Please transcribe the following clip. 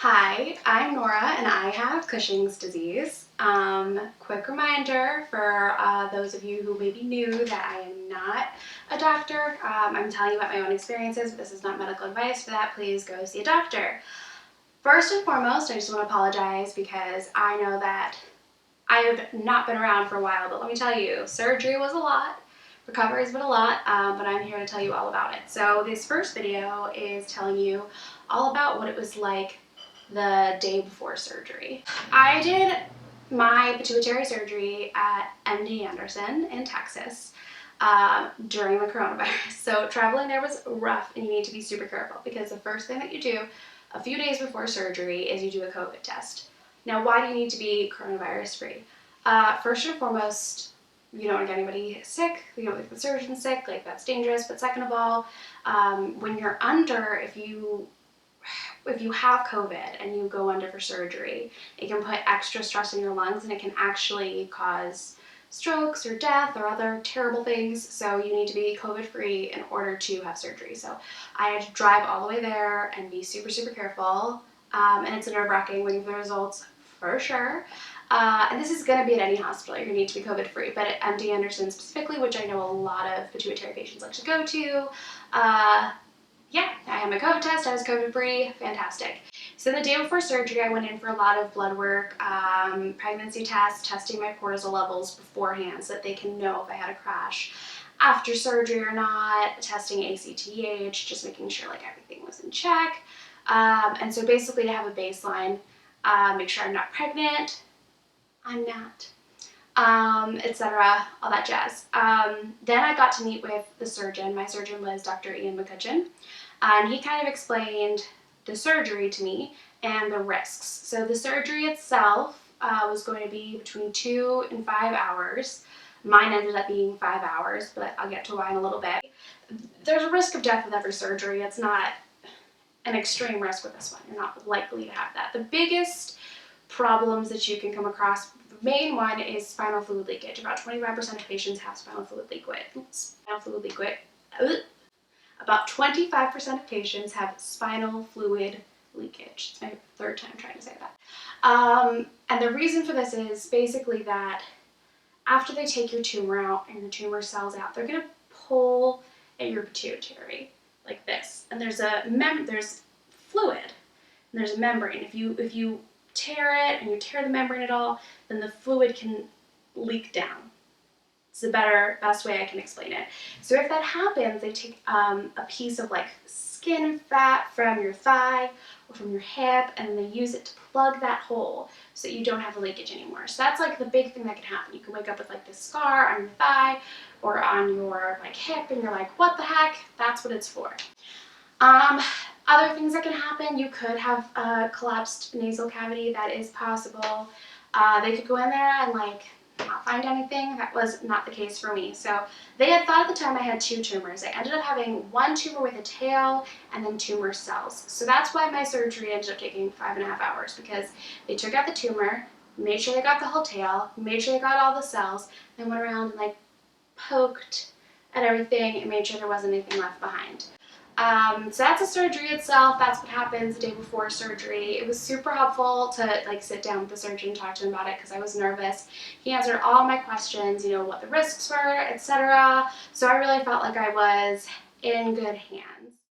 Hi, I'm Nora and I have Cushing's disease. Quick reminder for those of you who may be new that I am not a doctor. I'm telling you about my own experiences, but this is not medical advice. For that, please go see a doctor. First and foremost, I just want to apologize because I know that I have not been around for a while, but let me tell you, surgery was a lot. Recovery has been a lot, but I'm here to tell you all about it. So this first video is telling you all about what it was like the day before surgery. I did my pituitary surgery at MD Anderson in Texas during the coronavirus. So traveling there was rough and you need to be super careful because the first thing that you do a few days before surgery is you do a COVID test. Now, why do you need to be coronavirus free? First and foremost, you don't want to get anybody sick, you don't want the surgeon sick, like that's dangerous. But second of all, when you're under, if you have COVID and you go under for surgery, it can put extra stress in your lungs and it can actually cause strokes or death or other terrible things. So you need to be COVID free in order to have surgery. So I had to drive all the way there and be super, super careful. And it's nerve-wracking waiting for the results for sure. And this is going to be at any hospital. You're going to need to be COVID free, but at MD Anderson specifically, which I know a lot of pituitary patients like to go to, yeah, I had my COVID test, I was COVID free, fantastic. So the day before surgery, I went in for a lot of blood work, pregnancy tests, testing my cortisol levels beforehand so that they can know if I had a crash after surgery or not, testing ACTH, just making sure like everything was in check. And so basically to have a baseline, make sure I'm not pregnant, I'm not, etc., all that jazz. Then I got to meet with the surgeon. My surgeon was Dr. Ian McCutcheon, and he kind of explained the surgery to me and the risks. So the surgery itself was going to be between 2 and 5 hours. Mine ended up being 5 hours, but I'll get to why in a little bit. There's a risk of death with every surgery. It's not an extreme risk with this one. You're not likely to have that. The biggest problems that you can come across, the main one is spinal fluid leakage. About 25% of patients have spinal fluid leakage. About 25% of patients have spinal fluid leakage. It's my third time trying to say that. And the reason for this is basically that after they take your tumor out and your tumor cells out, they're going to pull at your pituitary like this. And there's fluid and there's a membrane. If you tear it and you tear the membrane at all, then the fluid can leak down. It's the best way I can explain it. So if that happens, they take a piece of like skin fat from your thigh or from your hip, and they use it to plug that hole so that you don't have the leakage anymore. So that's like the big thing that can happen. You can wake up with like this scar on your thigh or on your like hip, and you're like, what the heck? That's what it's for. Other things that can happen, you could have a collapsed nasal cavity. That is possible. They could go in there and like not find anything. That was not the case for me. So they had thought at the time I had 2 tumors. I ended up having 1 tumor with a tail and then tumor cells. So that's why my surgery ended up taking 5.5 hours, because they took out the tumor, made sure they got the whole tail, made sure they got all the cells, and went around and like poked at everything and made sure there wasn't anything left behind. So that's the surgery itself. That's what happens the day before surgery. It was super helpful to like sit down with the surgeon and talk to him about it because I was nervous. He answered all my questions, you know, what the risks were, etc. So I really felt like I was in good hands.